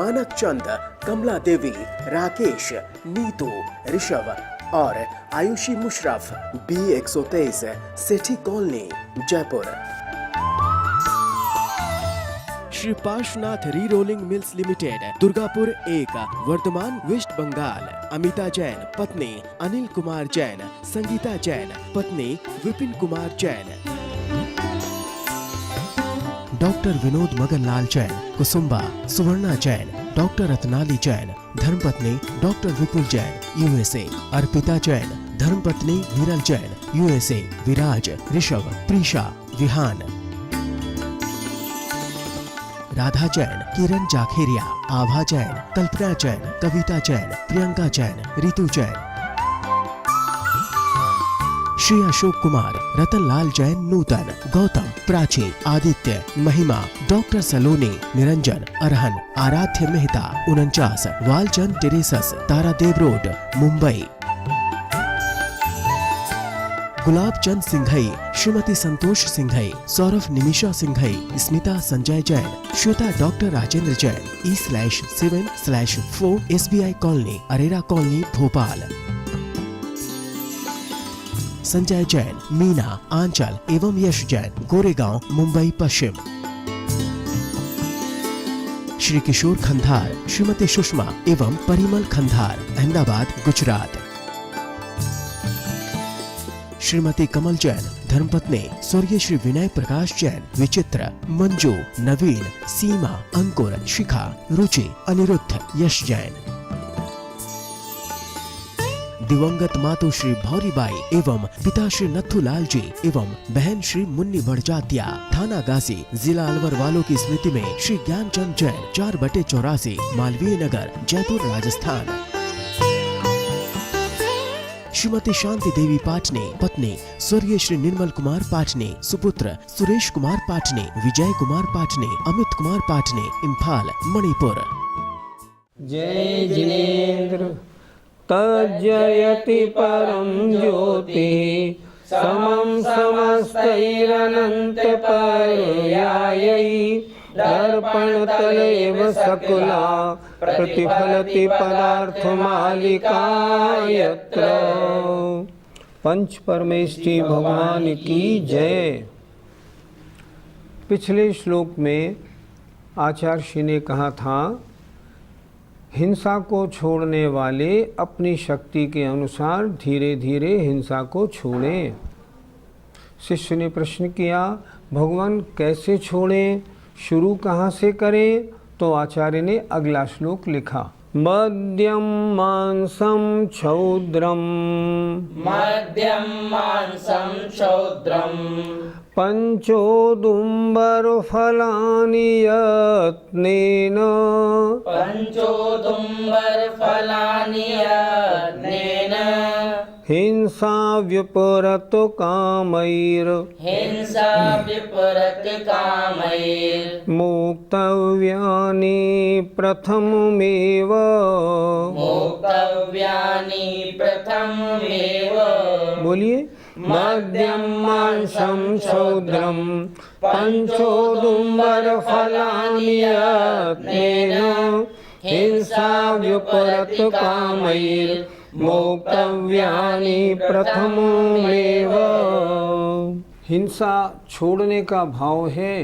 मानक चंद, कमला देवी, राकेश, नीतू, ऋषभ और Ayushi Musharraf, B123, Sethi colony, Jaipur. Shri Parshwanath re rolling mills limited, Durgapur 1, Vardhaman, West Bengal. Amita Jain, पत्नी अनिल कुमार जैन, संगीता जैन, पत्नी विपिन कुमार जैन। डॉक्टर विनोद मगनलाल जैन, कुसुम्बा, सुवर्णा जैन, डॉक्टर रत्नाली जैन, धर्मपत्नी डॉक्टर विपुल जैन, USA। अर्पिता जैन, धर्मपत्नी विरल जैन, USA। विराज, ऋषभ, प्रीशा, विहान। राधा जैन, किरण जाखेरिया, आभा जैन, कल्पना जैन, कविता जैन, प्रियंका जैन, रितु जैन। श्री अशोक कुमार, रतनलाल जैन, नूतन, गौतम, प्राची, आदित्य, महिमा, डॉक्टर सलोनी, Niranjan, Arhan, Aaradhya Mehta, 49, Walchand terraces, Tara Dev road, Mumbai. Gulab Chand Singhai, Shrimati Santosh Singhai, Saurabh Nimisha Singhai, Smita Sanjay Jain, Shweta doctor Rajendra Jain, E/7/4 SBI colony, Arera colony, Bhopal. Sanjay Jain, Meena, Anchal एवं यश जैन, गोरेगांव, मुंबई पश्चिम। श्री किशोर खंधार, श्रीमती सुषमा एवं परिमल खंधार, अहमदाबाद, गुजरात। श्रीमती कमल जैन, धर्मपत्नी स्वर्गीय श्री विनय प्रकाश जैन, विचित्र, मंजू, नवीन, सीमा, अंकुर, शिखा, रुचि, अनिरुद्ध, यश जैन। दिवंगत मातु श्री भौरीबाई एवं पिता श्री नथुलाल जी एवं बहन श्री मुन्नी बड़जात्या, थाना गाजी, जिला अलवर वालों की स्मृति में श्री ज्ञानचंद जैन, 4/84, मालवीय नगर, जयपुर, राजस्थान। श्रीमती शांति देवी पाटनी, पत्नी स्वर्गीय श्री निर्मल कुमार पाटनी, सुपुत्र सुरेश कुमार पाटनी, विजय कुमार पाटनी, अमित कुमार पाटनी, इम्फाल, मणिपुर। जय जिनेन्द्र तज्जयति परम ज्योति, समं समस्तैरनंत पर्यायै, दर्पण तलेव सकुला प्रतिफलति पदार्थ मालिका यत्र। पंच परमेष्टि भगवान की जय। पिछले श्लोक में आचार्य श्री ने कहा था, हिंसा को छोड़ने वाले अपनी शक्ति के अनुसार धीरे धीरे हिंसा को छोड़ें। शिष्य ने प्रश्न किया, भगवान कैसे छोड़ें, शुरू कहाँ से करें? तो आचार्य ने अगला श्लोक लिखा, मध्यम मांसम क्षौद्रम, मध्यम मांसम क्षौद्रम, पंचोदुम्बर फलानि यत्नेन, पंचोदुम्बर फलानि यत्नेन, हिंसा विपरत कामैर, हिंसा विपरत कामैर, मोक्तव्यानि प्रथममेव, मोक्तव्यानि प्रथममेव। बोलिए, मध्यम मांसम क्षौद्रम, पंचोदुम्बर फलानि यत्नेन, हिंसा विपरत कामैर, मोक्तव्यानि प्रथममेव। हिंसा छोड़ने का भाव है।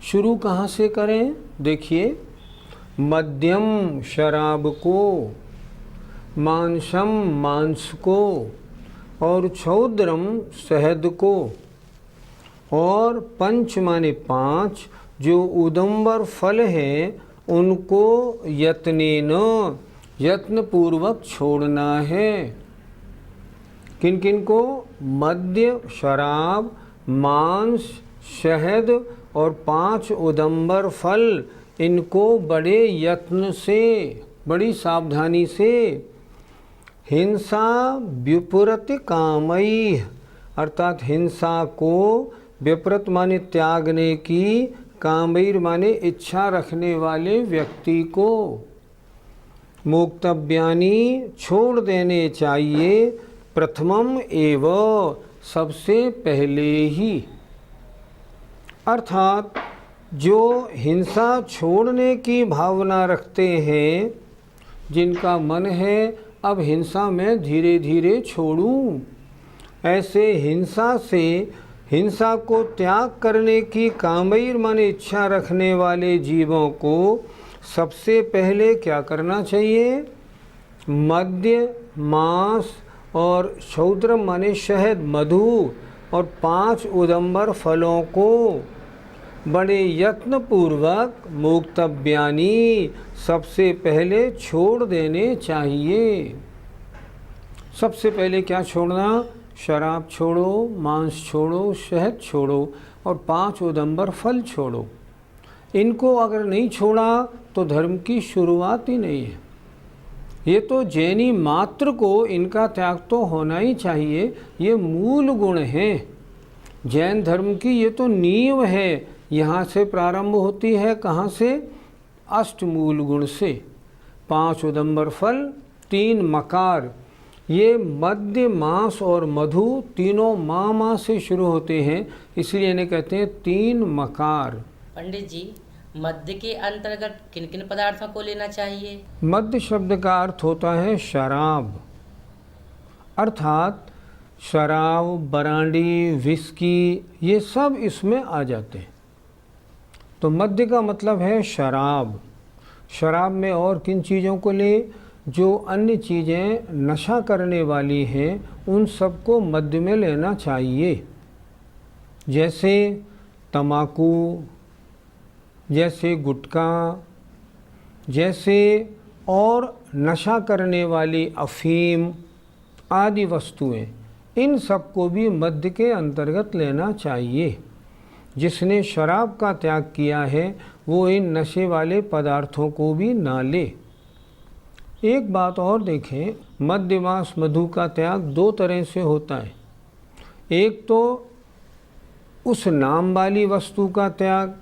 शुरू कहाँ से करें? देखिए, मध्यम शराब को, मांसम मांस को, और क्षौद्रम शहद को, और पंच माने 5 जो उदंबर फल हैं उनको यत्नेन, यत्न पूर्वक छोड़ना है। किन किन को? मद्य, शराब, मांस, शहद और 5 उदंबर फल, इनको बड़े यत्न से, बड़ी सावधानी से। हिंसा विपरीत कामई, अर्थात हिंसा को विपरीत माने त्यागने की, कामैर माने इच्छा रखने वाले व्यक्ति को, मोक्तव्यानि छोड़ देने चाहिए, प्रथमम एव सबसे पहले ही। अर्थात जो हिंसा छोड़ने की भावना रखते हैं, जिनका मन है अब हिंसा मैं धीरे धीरे छोड़ूं, ऐसे हिंसा को त्याग करने की कामयिर मन इच्छा रखने वाले जीवों को सबसे पहले क्या करना चाहिए? मद्य, मांस और शौद्रम माने शहद, मधु और 5 उदंबर फलों को बड़े यत्नपूर्वक मुक्तव्यानि सबसे पहले छोड़ देने चाहिए। सबसे पहले क्या छोड़ना? शराब छोड़ो, मांस छोड़ो, शहद छोड़ो और 5 उदंबर फल छोड़ो। इनको अगर नहीं छोड़ा तो धर्म की शुरुआत ही नहीं है। ये तो जैनी मात्र को इनका त्याग तो होना ही चाहिए। ये मूल गुण हैं जैन धर्म की, ये तो नींव है। यहाँ से प्रारंभ होती है, कहाँ से? अष्टमूल गुण से। 5 उदंबर फल, 3 मकार। ये मद्य, मांस और मधु तीनों माँ से शुरू होते हैं, इसलिए इन्हें कहते हैं 3 मकार। पंडित जी, मद्य के अंतर्गत किन किन पदार्थों को लेना चाहिए? मद्य शब्द का अर्थ होता है शराब, अर्थात शराब, बरांडी, विस्की, ये सब इसमें आ जाते हैं। तो मद्य का मतलब है शराब। शराब में और किन चीज़ों को ले? जो अन्य चीज़ें नशा करने वाली हैं उन सबको मद्य में लेना चाहिए, जैसे तम्बाकू, जैसे गुटखा, जैसे और नशा करने वाली अफीम आदि वस्तुएं, इन सबको भी मद्य के अंतर्गत लेना चाहिए। जिसने शराब का त्याग किया है वो इन नशे वाले पदार्थों को भी ना ले। एक बात और देखें, मद्य, मांस, मधु का त्याग 2 तरह से होता है। एक तो उस नाम वाली वस्तु का त्याग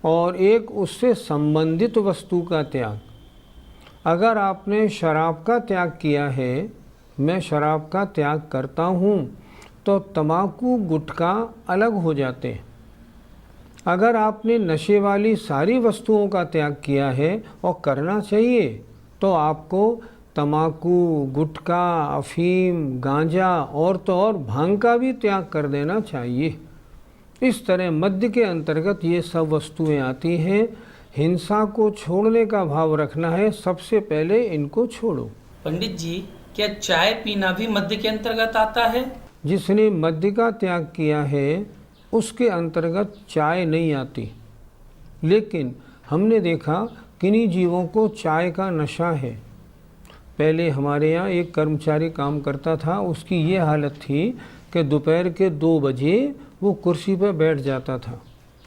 और एक उससे संबंधित वस्तु का त्याग। अगर आपने शराब का त्याग किया है, मैं शराब का त्याग करता हूँ, तो तम्बाकू, गुटखा अलग हो जाते हैं। अगर आपने नशे वाली सारी वस्तुओं का त्याग किया है, और करना चाहिए, तो आपको तम्बाकू, गुटखा, अफीम, गांजा और तो और भांग का भी त्याग कर देना चाहिए। इस तरह मद्य के अंतर्गत ये सब वस्तुएं आती हैं। हिंसा को छोड़ने का भाव रखना है, सबसे पहले इनको छोड़ो। पंडित जी, क्या चाय पीना भी मद्य के अंतर्गत आता है? जिसने मद्य का त्याग किया है उसके अंतर्गत चाय नहीं आती, लेकिन हमने देखा किन्हीं जीवों को चाय का नशा है। पहले हमारे यहाँ एक कर्मचारी काम करता था, उसकी ये हालत थी कि दोपहर के 2 बजे वो कुर्सी पर बैठ जाता था।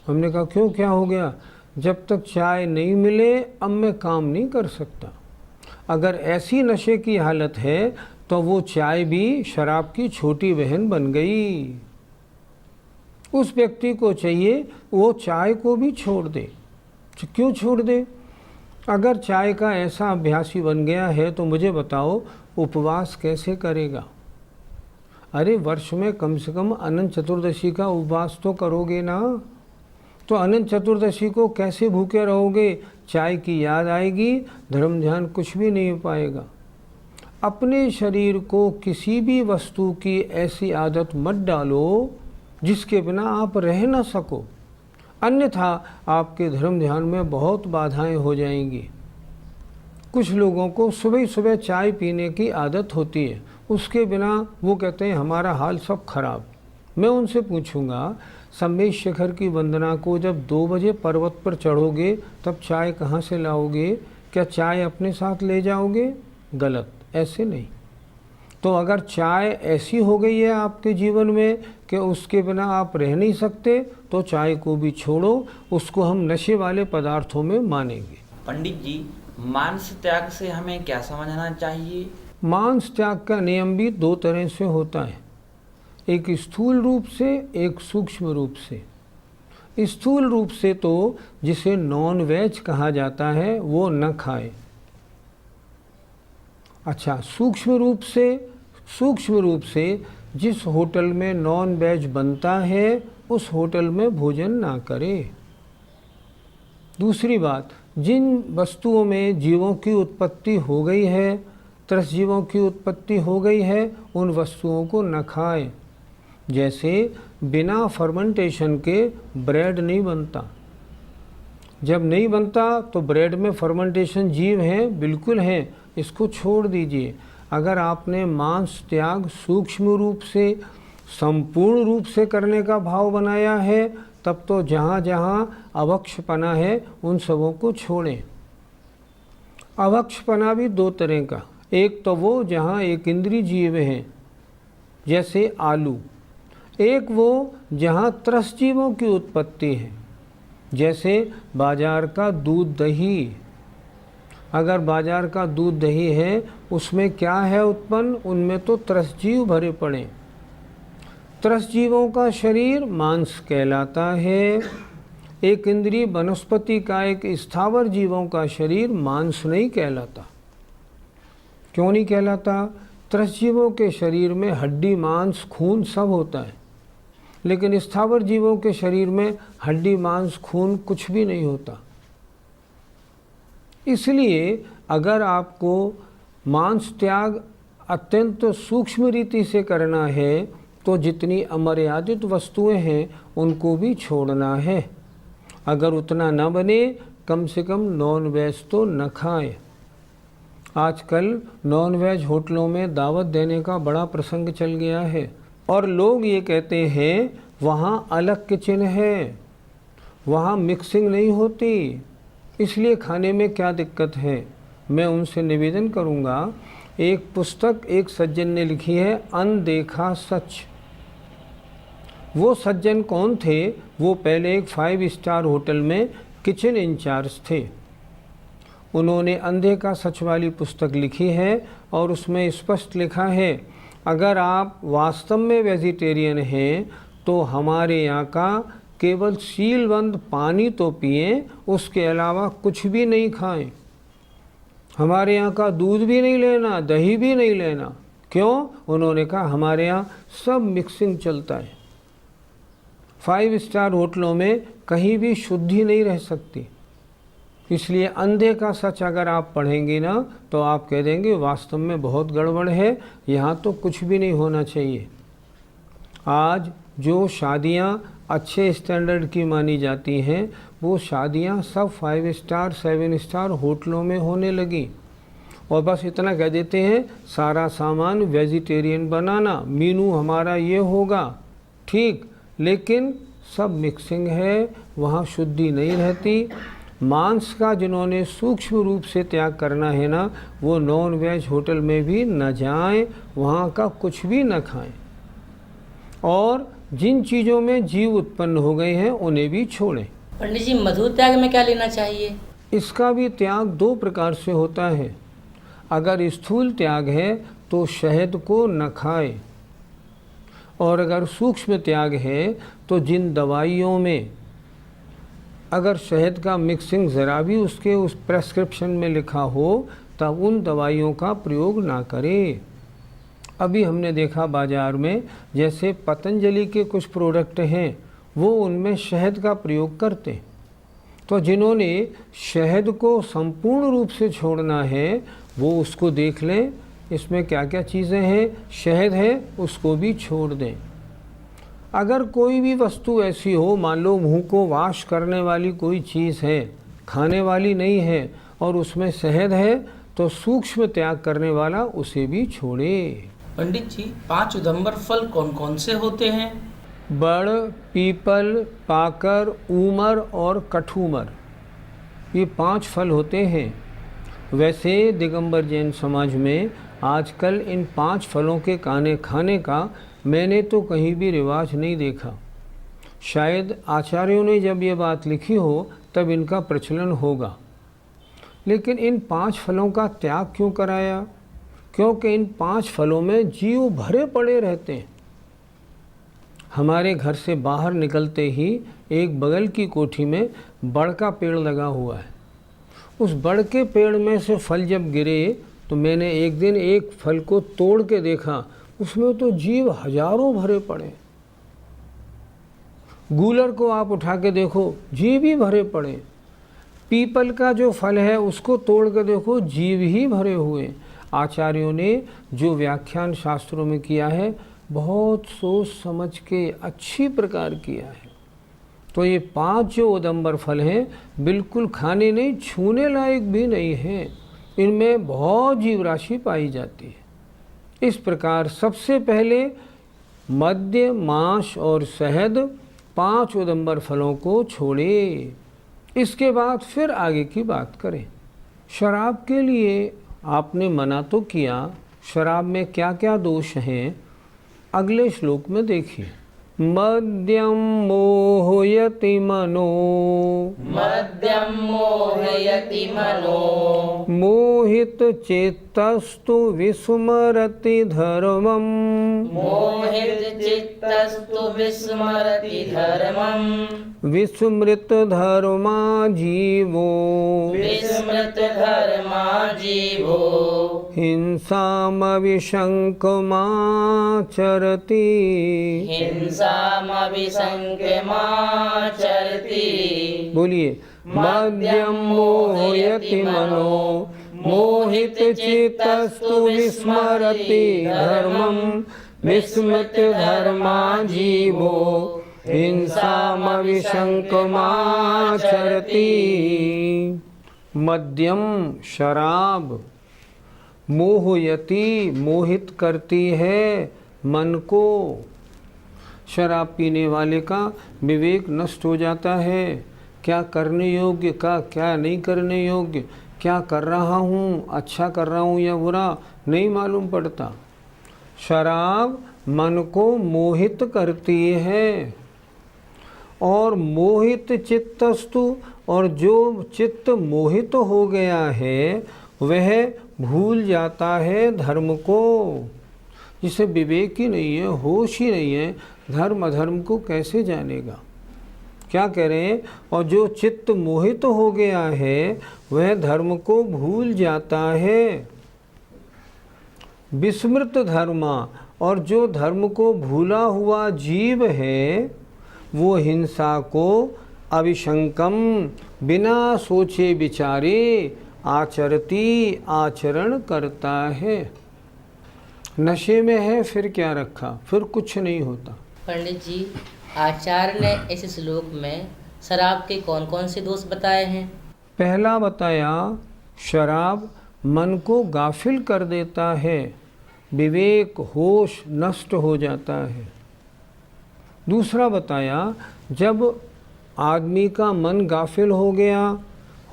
हमने कहा क्यों, क्या हो गया? जब तक चाय नहीं मिले अब मैं काम नहीं कर सकता। अगर ऐसी नशे की हालत है तो वो चाय भी शराब की छोटी बहन बन गई। उस व्यक्ति को चाहिए वो चाय को भी छोड़ दे। क्यों छोड़ दे? अगर चाय का ऐसा अभ्यासी बन गया है तो मुझे बताओ उपवास कैसे करेगा? अरे वर्ष में कम से कम अनंत चतुर्दशी का उपवास तो करोगे ना। तो अनंत चतुर्दशी को कैसे भूखे रहोगे? चाय की याद आएगी, धर्म ध्यान कुछ भी नहीं हो पाएगा। अपने शरीर को किसी भी वस्तु की ऐसी आदत मत डालो जिसके बिना आप रह ना सको, अन्यथा आपके धर्म ध्यान में बहुत बाधाएं हो जाएंगी। कुछ लोगों को सुबह सुबह चाय पीने की आदत होती है, उसके बिना वो कहते हैं हमारा हाल सब खराब। मैं उनसे पूछूंगा, संमेश शिखर की वंदना को जब 2 बजे पर्वत पर चढ़ोगे तब चाय कहाँ से लाओगे? क्या चाय अपने साथ ले जाओगे? गलत, ऐसे नहीं। तो अगर चाय ऐसी हो गई है आपके जीवन में कि उसके बिना आप रह नहीं सकते, तो चाय को भी छोड़ो, उसको हम नशे वाले पदार्थों में मानेंगे। पंडित जी, मांस त्याग से हमें क्या समझना चाहिए? मांस त्याग का नियम भी 2 तरह से होता है, एक स्थूल रूप से, एक सूक्ष्म रूप से। स्थूल रूप से तो जिसे नॉन वेज कहा जाता है वो न खाए। अच्छा, सूक्ष्म रूप से जिस होटल में नॉन वेज बनता है उस होटल में भोजन ना करे। दूसरी बात, जिन वस्तुओं में जीवों की उत्पत्ति हो गई है, त्रस जीवों की उत्पत्ति हो गई है, उन वस्तुओं को न खाएं। जैसे बिना फर्मेंटेशन के ब्रेड नहीं बनता। जब नहीं बनता तो ब्रेड में फर्मेंटेशन जीव हैं, बिल्कुल हैं, इसको छोड़ दीजिए। अगर आपने मांस त्याग सूक्ष्म रूप से, संपूर्ण रूप से करने का भाव बनाया है, तब तो जहाँ जहाँ अवक्षपना है उन सबों को छोड़ें। अवक्षपना भी दो तरह का, एक तो वो जहाँ एक इंद्रिय जीव हैं जैसे आलू, एक वो जहाँ त्रस जीवों की उत्पत्ति है जैसे बाजार का दूध दही। अगर बाजार का दूध दही है, उसमें क्या है उत्पन्न, उनमें तो त्रस जीव भरे पड़े। त्रस जीवों का शरीर मांस कहलाता है। एक इंद्रिय वनस्पति का, एक स्थावर जीवों का शरीर मांस नहीं कहलाता। क्यों नहीं कहलाता? त्रस जीवों के शरीर में हड्डी, मांस, खून सब होता है, लेकिन स्थावर जीवों के शरीर में हड्डी, मांस, खून कुछ भी नहीं होता। इसलिए अगर आपको मांस त्याग अत्यंत सूक्ष्म रीति से करना है तो जितनी अमर्यादित वस्तुएं हैं उनको भी छोड़ना है। अगर उतना न बने, कम से कम नॉन वेज तो न खाएं। आजकल नॉन वेज होटलों में दावत देने का बड़ा प्रसंग चल गया है और लोग ये कहते हैं वहाँ अलग किचन है, वहाँ मिक्सिंग नहीं होती, इसलिए खाने में क्या दिक्कत है। मैं उनसे निवेदन करूँगा, एक पुस्तक एक सज्जन ने लिखी है, अनदेखा सच। वो सज्जन कौन थे? वो पहले एक 5 स्टार होटल में किचन इंचार्ज थे। उन्होंने अनदेखा सच वाली पुस्तक लिखी है और उसमें स्पष्ट लिखा है, अगर आप वास्तव में वेजिटेरियन हैं तो हमारे यहाँ का केवल सीलबंद पानी तो पिएं, उसके अलावा कुछ भी नहीं खाएं। हमारे यहाँ का दूध भी नहीं लेना, दही भी नहीं लेना। क्यों? उन्होंने कहा हमारे यहाँ सब मिक्सिंग चलता है। 5 स्टार होटलों में कहीं भी शुद्धि नहीं रह सकती। इसलिए अनदेखा सच अगर आप पढ़ेंगे ना तो आप कह देंगे वास्तव में बहुत गड़बड़ है, यहाँ तो कुछ भी नहीं होना चाहिए। आज जो शादियाँ अच्छे स्टैंडर्ड की मानी जाती हैं, वो शादियाँ सब 5 स्टार 7 स्टार होटलों में होने लगी और बस इतना कह देते हैं सारा सामान वेजिटेरियन बनाना, मीनू हमारा ये होगा, ठीक, लेकिन सब मिक्सिंग है, वहाँ शुद्धि नहीं रहती। मांस का जिन्होंने सूक्ष्म रूप से त्याग करना है ना, वो नॉन वेज होटल में भी न जाएं, वहाँ का कुछ भी न खाएं। और जिन चीज़ों में जीव उत्पन्न हो गए हैं उन्हें भी छोड़ें। पंडित जी, मधु त्याग में क्या लेना चाहिए? इसका भी त्याग 2 प्रकार से होता है। अगर स्थूल त्याग है तो शहद को न खाए, और अगर सूक्ष्म त्याग है तो जिन दवाइयों में अगर शहद का मिक्सिंग ज़रा भी उसके उस प्रेस्क्रिप्शन में लिखा हो तब उन दवाइयों का प्रयोग ना करें। अभी हमने देखा बाज़ार में जैसे पतंजलि के कुछ प्रोडक्ट हैं, वो उनमें शहद का प्रयोग करते। तो जिन्होंने शहद को संपूर्ण रूप से छोड़ना है वो उसको देख लें, इसमें क्या क्या चीज़ें हैं, शहद है उसको भी छोड़ दें। अगर कोई भी वस्तु ऐसी हो, मान लो मुंह को वाश करने वाली कोई चीज़ है, खाने वाली नहीं है, और उसमें शहद है, तो सूक्ष्म त्याग करने वाला उसे भी छोड़े। पंडित जी, 5 उदंबर फल कौन कौन से होते हैं? बड़, पीपल, पाकर, ऊमर और कठूमर, ये 5 फल होते हैं। वैसे दिगंबर जैन समाज में आजकल इन 5 फलों के खाने का मैंने तो कहीं भी रिवाज नहीं देखा। शायद आचार्यों ने जब ये बात लिखी हो तब इनका प्रचलन होगा। लेकिन इन 5 फलों का त्याग क्यों कराया? क्योंकि इन 5 फलों में जीव भरे पड़े रहते हैं। हमारे घर से बाहर निकलते ही एक बगल की कोठी में बड़ का पेड़ लगा हुआ है। उस बड़ के पेड़ में से फल जब गिरे तो मैंने एक दिन एक फल को तोड़ के देखा, उसमें तो जीव हजारों भरे पड़े। गूलर को आप उठा के देखो, जीव ही भरे पड़े। पीपल का जो फल है उसको तोड़ कर देखो, जीव ही भरे हुए। आचार्यों ने जो व्याख्यान शास्त्रों में किया है बहुत सोच समझ के अच्छी प्रकार किया है। तो ये 5 जो उदंबर फल हैं बिल्कुल खाने नहीं, छूने लायक भी नहीं हैं। इनमें बहुत जीव राशि पाई जाती है। इस प्रकार सबसे पहले मद्य, मांस और शहद 5 उदंबर फलों को छोड़े। इसके बाद फिर आगे की बात करें। शराब के लिए आपने मना तो किया, शराब में क्या क्या दोष हैं अगले श्लोक में देखिए। मद्यम मोहयति मनो, मद्यम मोहयति मनो, मोहित चेतस्तु विस्मरति धर्मम, मोहित चित्तस्तु विस्मरति धर्मम, विस्मृत धर्मा जीवो, विस्मृत धर्मा जीवो, हिंसामविशंकमाचरति, हिंसामभिसंख्यमाचरति। बोलिए। मद्यम मोहयति मनो, मोहित चित्तस्तु विस्मरति धर्मम, विस्मृत धर्मा जीवो, हिंसामविशंकमाचरति। मद्यम शराब, मोहयति मोहित करती है मन को। शराब पीने वाले का विवेक नष्ट हो जाता है। क्या करने योग्य का क्या नहीं करने योग्य, क्या कर रहा हूँ, अच्छा कर रहा हूँ या बुरा, नहीं मालूम पड़ता। शराब मन को मोहित करती है। और मोहित चित्तस्तु, और जो चित्त मोहित हो गया है वह भूल जाता है धर्म को। जिसे विवेक ही नहीं है, होश ही नहीं है, धर्म अधर्म को कैसे जानेगा। क्या कह रहे हैं? और जो चित्त मोहित हो गया है वह धर्म को भूल जाता है। विस्मृत धर्मा, और जो धर्म को भूला हुआ जीव है वो हिंसा को अविशंकम, बिना सोचे विचारे आचरती, आचरण करता है। नशे में है फिर क्या रखा, फिर कुछ नहीं होता। पंडित जी, आचार्य ने इस श्लोक में शराब के कौन कौन से दोष बताए हैं? पहला बताया शराब मन को गाफिल कर देता है, विवेक होश नष्ट हो जाता है। दूसरा बताया जब आदमी का मन गाफिल हो गया,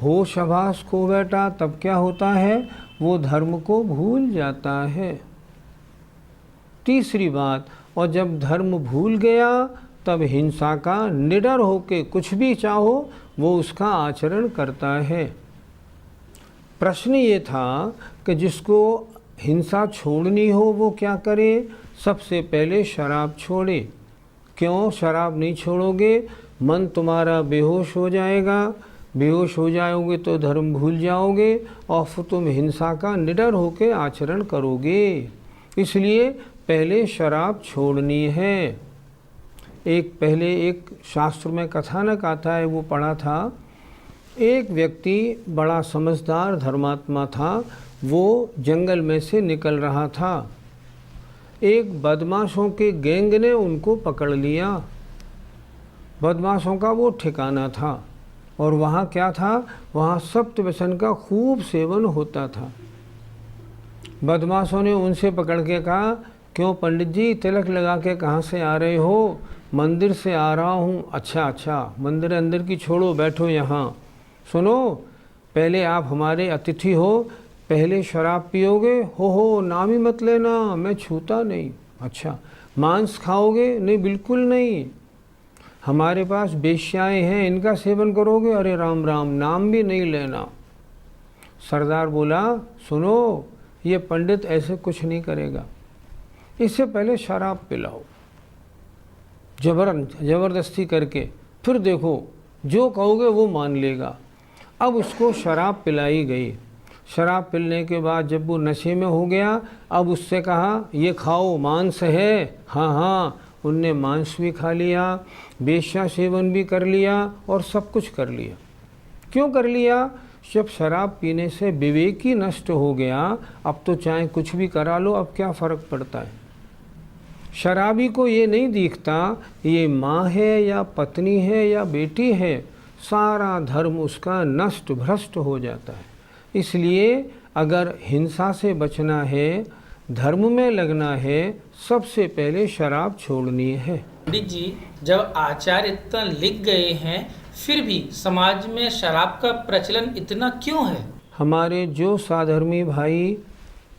होश आभास खो बैठा, तब क्या होता है, वो धर्म को भूल जाता है। तीसरी बात, और जब धर्म भूल गया तब हिंसा का निडर होके कुछ भी चाहो वो उसका आचरण करता है। प्रश्न ये था कि जिसको हिंसा छोड़नी हो वो क्या करे? सबसे पहले शराब छोड़े। क्यों शराब नहीं छोड़ोगे? मन तुम्हारा बेहोश हो जाएगा, बेहोश हो जाओगे तो धर्म भूल जाओगे और फिर तुम हिंसा का निडर होकर आचरण करोगे। इसलिए पहले शराब छोड़नी है। पहले एक शास्त्र में कथानक आता है, वो पढ़ा था। एक व्यक्ति बड़ा समझदार धर्मात्मा था, वो जंगल में से निकल रहा था। एक बदमाशों के गैंग ने उनको पकड़ लिया। बदमाशों का वो ठिकाना था और वहाँ क्या था, वहाँ सप्त व्यसन का खूब सेवन होता था। बदमाशों ने उनसे पकड़ के कहा, क्यों पंडित जी तिलक लगा के कहाँ से आ रहे हो? मंदिर से आ रहा हूँ। अच्छा, मंदिर अंदर की छोड़ो, बैठो यहाँ। सुनो, पहले आप हमारे अतिथि हो, पहले शराब पियोगे? हो नाम ही मत लेना, मैं छूता नहीं। अच्छा, मांस खाओगे? नहीं, बिल्कुल नहीं। हमारे पास वेश्याएं हैं, इनका सेवन करोगे? अरे राम राम, नाम भी नहीं लेना। सरदार बोला, सुनो, ये पंडित ऐसे कुछ नहीं करेगा, इससे पहले शराब पिलाओ जबरदस्ती करके, फिर देखो जो कहोगे वो मान लेगा। अब उसको शराब पिलाई गई। शराब पिलने के बाद जब वो नशे में हो गया, अब उससे कहा ये खाओ, मांस है। हाँ, उनने मांस भी खा लिया, वेश्या सेवन भी कर लिया और सब कुछ कर लिया। क्यों कर लिया? जब शराब पीने से विवेक ही नष्ट हो गया, अब तो चाहे कुछ भी करा लो, अब क्या फ़र्क पड़ता है। शराबी को ये नहीं दिखता ये माँ है या पत्नी है या बेटी है, सारा धर्म उसका नष्ट भ्रष्ट हो जाता है। इसलिए अगर हिंसा से बचना है, धर्म में लगना है, सबसे पहले शराब छोड़नी है। पंडित जी, जब आचार्य इतना लिख गए हैं, फिर भी समाज में शराब का प्रचलन इतना क्यों है? हमारे जो साधर्मी भाई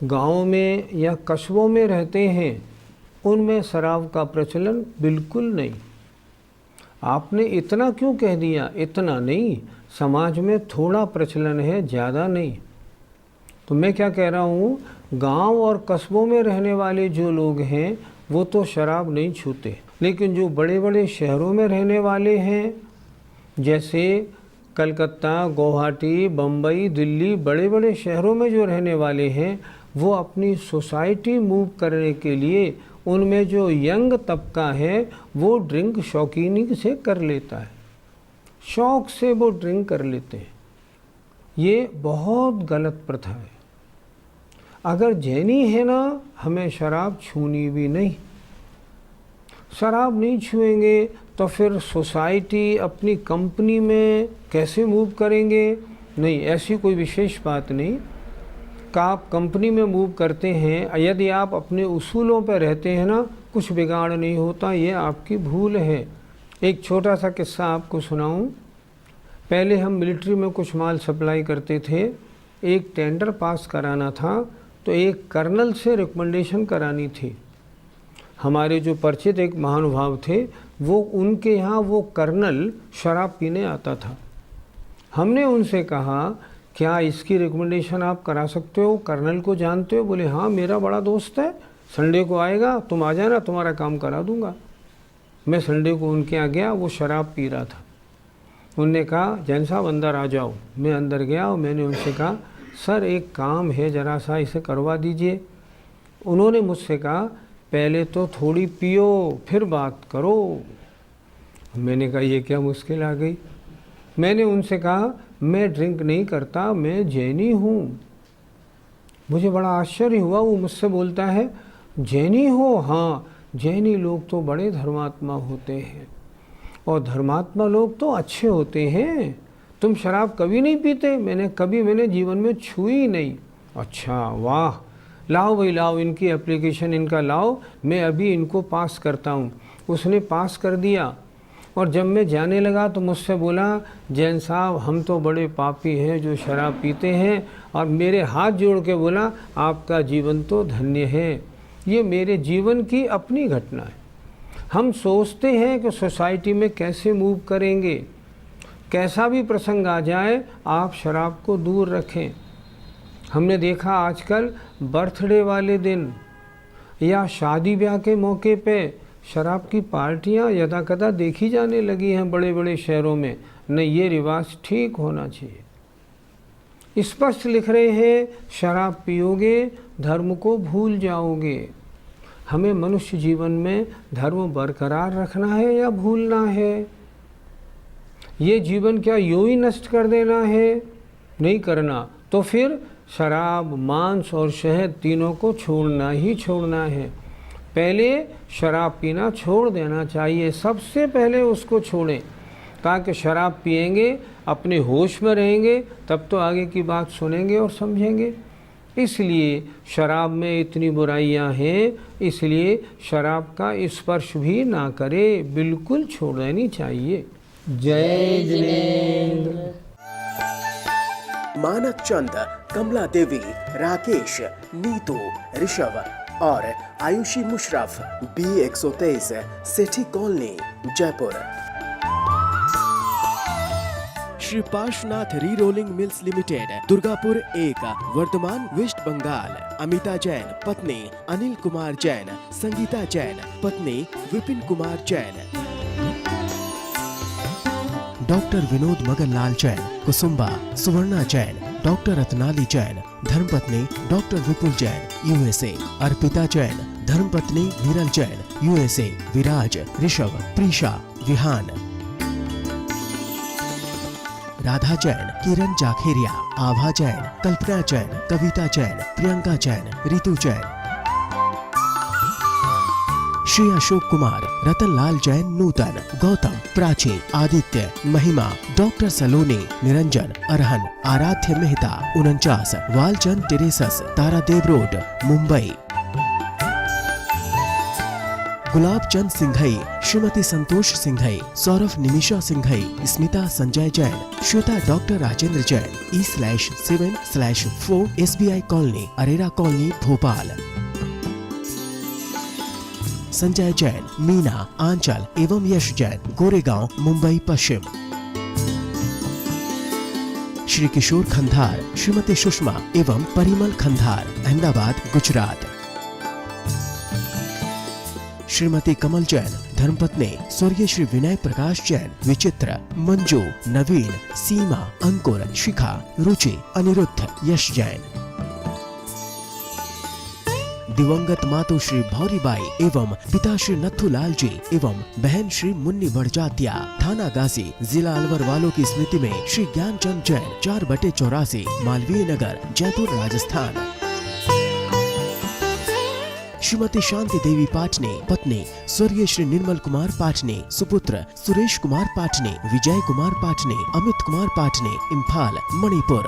गाँव में या कस्बों में रहते हैं, उनमें शराब का प्रचलन बिल्कुल नहीं। आपने इतना क्यों कह दिया? इतना नहीं, समाज में थोड़ा प्रचलन है, ज़्यादा नहीं। तो मैं क्या कह रहा हूँ, गांव और कस्बों में रहने वाले जो लोग हैं वो तो शराब नहीं छूते, लेकिन जो बड़े बड़े शहरों में रहने वाले हैं, जैसे कलकत्ता, गुवाहाटी, बम्बई, दिल्ली, बड़े बड़े शहरों में जो रहने वाले हैं, वो अपनी सोसाइटी मूव करने के लिए उनमें जो यंग तबका है वो ड्रिंक शौकीनी से कर लेता है, शौक से वो ड्रिंक कर लेते हैं। ये बहुत गलत प्रथा है। अगर जैनी है ना, हमें शराब छूनी भी नहीं। शराब नहीं छुएंगे तो फिर सोसाइटी अपनी कंपनी में कैसे मूव करेंगे? नहीं, ऐसी कोई विशेष बात नहीं कि आप कंपनी में मूव करते हैं, यदि आप अपने उसूलों पर रहते हैं ना, कुछ बिगाड़ नहीं होता, ये आपकी भूल है। एक छोटा सा किस्सा आपको सुनाऊं। पहले हम मिलिट्री में कुछ माल सप्लाई करते थे, एक टेंडर पास कराना था, तो एक कर्नल से रिकमेंडेशन करानी थी। हमारे जो परिचित एक महानुभाव थे, वो उनके यहाँ वो कर्नल शराब पीने आता था। हमने उनसे कहा, क्या इसकी रिकमेंडेशन आप करा सकते हो? कर्नल को जानते हो? बोले हाँ, मेरा बड़ा दोस्त है, संडे को आएगा, तुम आ जाना, तुम्हारा काम करा दूंगा। मैं संडे को उनके यहाँ गया, वो शराब पी रहा था। उनने कहा, जैन साहब अंदर आ जाओ। मैं अंदर गया और मैंने उनसे कहा, सर एक काम है, ज़रा सा इसे करवा दीजिए। उन्होंने मुझसे कहा, पहले तो थोड़ी पियो फिर बात करो। मैंने कहा, ये क्या मुश्किल आ गई। मैंने उनसे कहा, मैं ड्रिंक नहीं करता, मैं जैनी हूँ। मुझे बड़ा आश्चर्य हुआ, वो मुझसे बोलता है, जैनी हो? हाँ, जैनी लोग तो बड़े धर्मात्मा होते हैं, और धर्मात्मा लोग तो अच्छे होते हैं। तुम शराब कभी नहीं पीते? मैंने जीवन में छुई नहीं। अच्छा, वाह, लाओ भाई लाओ, इनकी एप्लीकेशन इनका लाओ, मैं अभी इनको पास करता हूँ। उसने पास कर दिया, और जब मैं जाने लगा तो मुझसे बोला, जैन साहब हम तो बड़े पापी हैं जो शराब पीते हैं, और मेरे हाथ जोड़ के बोला, आपका जीवन तो धन्य है। ये मेरे जीवन की अपनी घटना है। हम सोचते हैं कि सोसाइटी में कैसे मूव करेंगे, कैसा भी प्रसंग आ जाए, आप शराब को दूर रखें। हमने देखा आजकल बर्थडे वाले दिन या शादी ब्याह के मौके पे शराब की पार्टियां यदाकदा देखी जाने लगी हैं बड़े बड़े शहरों में। नहीं, ये रिवाज ठीक होना चाहिए। स्पष्ट लिख रहे हैं, शराब पियोगे धर्म को भूल जाओगे। हमें मनुष्य जीवन में धर्म बरकरार रखना है या भूलना है? ये जीवन क्या यूं ही नष्ट कर देना है? नहीं करना। तो फिर शराब, मांस और शहद तीनों को छोड़ना ही छोड़ना है। पहले शराब पीना छोड़ देना चाहिए, सबसे पहले उसको छोड़ें, ताकि शराब पिएंगे, अपने होश में रहेंगे, तब तो आगे की बात सुनेंगे और समझेंगे। इसलिए शराब में इतनी बुराइयां हैं, इसलिए शराब का स्पर्श भी ना करे, बिल्कुल छोड़ देनी चाहिए। जय जिनेंद्र। मानक चंद, कमला देवी, राकेश, नीतू, ऋषभ और Ayushi Musharraf, B123, Sethi colony, Jaipur. Shri Parshwanath re rolling mills limited, Durgapur 1, Vardhaman, West Bengal. Amita Jain, पत्नी अनिल कुमार जैन, संगीता जैन, पत्नी विपिन कुमार जैन। डॉक्टर विनोद मगनलाल जैन, कुसुम्बा, सुवर्णा जैन, डॉक्टर रत्नाली जैन, धर्मपत्नी डॉक्टर विपुल जैन, USA। अर्पिता जैन, धर्मपत्नी विरल जैन, USA। विराज, ऋषभ, प्रीशा, विहान। राधा जैन, किरण जाखेरिया, आभा जैन, कल्पना जैन, कविता जैन, प्रियंका जैन, रितु जैन, श्री अशोक कुमार, रतनलाल जैन, नूतन, गौतम, प्राची, आदित्य, महिमा, डॉक्टर सलोनी, Niranjan, Arhan, Aaradhya Mehta, 49, Walchand terraces, Taradev road, Mumbai, Gulab Chand Singhai, Shrimati Santosh Singhai, Saurabh Nimisha Singhai, Smita Sanjay Jain, Shweta doctor Rajendra Jain, E/7/4 SBI colony, Arera colony, Bhopal, Sanjay Jain, Meena, Anchal एवं यश जैन, गोरेगांव, मुंबई पश्चिम, श्री किशोर खंधार, श्रीमती सुषमा एवं परिमल खंधार, अहमदाबाद, गुजरात, श्रीमती कमल जैन, धर्मपत्नी स्वर्गीय श्री विनय प्रकाश जैन, विचित्र, मंजू, नवीन, सीमा, अंकुर, शिखा, रुचि, अनिरुद्ध, यश जैन, दिवंगत मातु श्री भौरीबाई एवं पिता श्री नथुलाल जी एवं बहन श्री मुन्नी बड़जात्या, थाना गाजी, जिला अलवर वालों की स्मृति में श्री ज्ञानचंद जैन, 4/84, मालवीय नगर, जयपुर, राजस्थान, श्रीमती शांति देवी पाटनी, पत्नी स्वर्गीय श्री निर्मल कुमार पाटनी, सुपुत्र सुरेश कुमार पाटनी, विजय कुमार पाटनी, अमित कुमार पाटनी, इम्फाल, मणिपुर,